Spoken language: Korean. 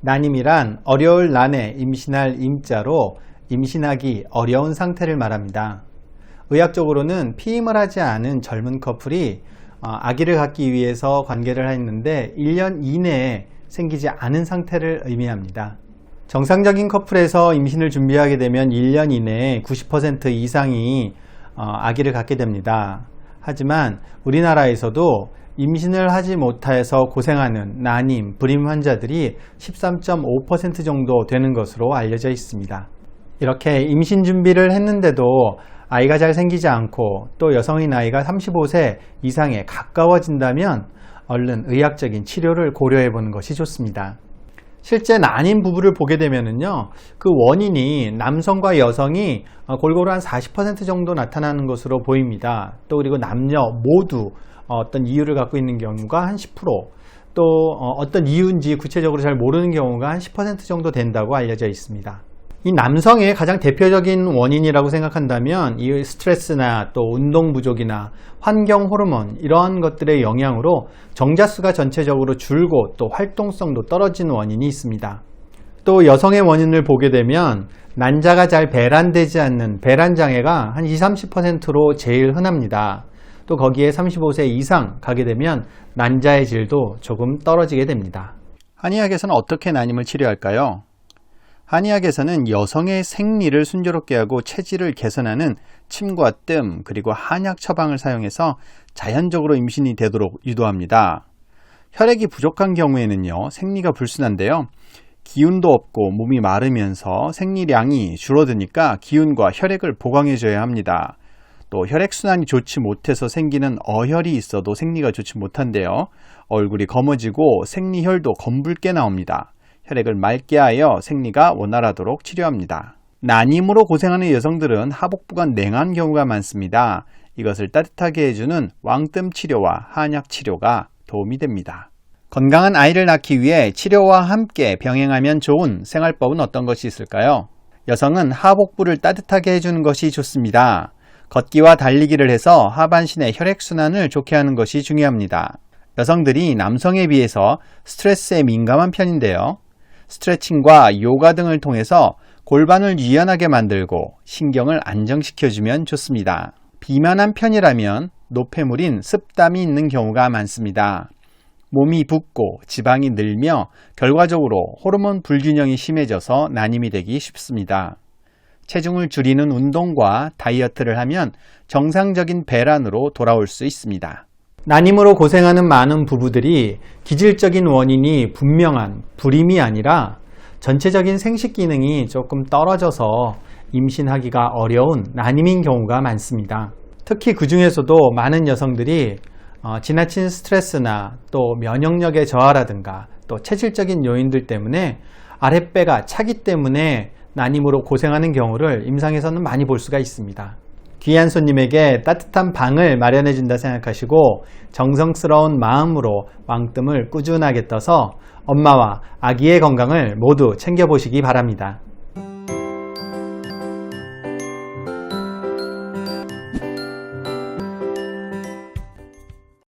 난임이란 어려울 난에 임신할 임자로 임신하기 어려운 상태를 말합니다. 의학적으로는 피임을 하지 않은 젊은 커플이 아기를 갖기 위해서 관계를 했는데 1년 이내에 생기지 않은 상태를 의미합니다. 정상적인 커플에서 임신을 준비하게 되면 1년 이내에 90% 이상이 아기를 갖게 됩니다. 하지만 우리나라에서도 임신을 하지 못해서 고생하는 난임, 불임 환자들이 13.5% 정도 되는 것으로 알려져 있습니다. 이렇게 임신 준비를 했는데도 아이가 잘 생기지 않고 또 여성의 나이가 35세 이상에 가까워진다면 얼른 의학적인 치료를 고려해 보는 것이 좋습니다. 실제 난임 부부를 보게 되면은요, 그 원인이 남성과 여성이 골고루 한 40% 정도 나타나는 것으로 보입니다. 또 그리고 남녀 모두 어떤 이유를 갖고 있는 경우가 한 10%, 또 어떤 이유인지 구체적으로 잘 모르는 경우가 한 10% 정도 된다고 알려져 있습니다. 이 남성의 가장 대표적인 원인이라고 생각한다면 이 스트레스나 또 운동 부족이나 환경 호르몬 이러한 것들의 영향으로 정자수가 전체적으로 줄고 또 활동성도 떨어지는 원인이 있습니다. 또 여성의 원인을 보게 되면 난자가 잘 배란되지 않는 배란장애가 한 20-30%로 제일 흔합니다. 또 거기에 35세 이상 가게 되면 난자의 질도 조금 떨어지게 됩니다. 한의학에서는 어떻게 난임을 치료할까요? 한의학에서는 여성의 생리를 순조롭게 하고 체질을 개선하는 침과 뜸 그리고 한약 처방을 사용해서 자연적으로 임신이 되도록 유도합니다. 혈액이 부족한 경우에는요, 생리가 불순한데요, 기운도 없고 몸이 마르면서 생리량이 줄어드니까 기운과 혈액을 보강해 줘야 합니다. 또 혈액순환이 좋지 못해서 생기는 어혈이 있어도 생리가 좋지 못한데요, 얼굴이 검어지고 생리혈도 검붉게 나옵니다. 혈액을 맑게 하여 생리가 원활하도록 치료합니다. 난임으로 고생하는 여성들은 하복부가 냉한 경우가 많습니다. 이것을 따뜻하게 해주는 왕뜸 치료와 한약 치료가 도움이 됩니다. 건강한 아이를 낳기 위해 치료와 함께 병행하면 좋은 생활법은 어떤 것이 있을까요? 여성은 하복부를 따뜻하게 해주는 것이 좋습니다. 걷기와 달리기를 해서 하반신의 혈액순환을 좋게 하는 것이 중요합니다. 여성들이 남성에 비해서 스트레스에 민감한 편인데요, 스트레칭과 요가 등을 통해서 골반을 유연하게 만들고 신경을 안정시켜주면 좋습니다. 비만한 편이라면 노폐물인 습담이 있는 경우가 많습니다. 몸이 붓고 지방이 늘며 결과적으로 호르몬 불균형이 심해져서 난임이 되기 쉽습니다. 체중을 줄이는 운동과 다이어트를 하면 정상적인 배란으로 돌아올 수 있습니다. 난임으로 고생하는 많은 부부들이 기질적인 원인이 분명한 불임이 아니라 전체적인 생식 기능이 조금 떨어져서 임신하기가 어려운 난임인 경우가 많습니다. 특히 그 중에서도 많은 여성들이 지나친 스트레스나 또 면역력의 저하라든가 또 체질적인 요인들 때문에 아랫배가 차기 때문에 난임으로 고생하는 경우를 임상에서는 많이 볼 수가 있습니다. 귀한 손님에게 따뜻한 방을 마련해 준다 생각하시고 정성스러운 마음으로 왕뜸을 꾸준하게 떠서 엄마와 아기의 건강을 모두 챙겨보시기 바랍니다.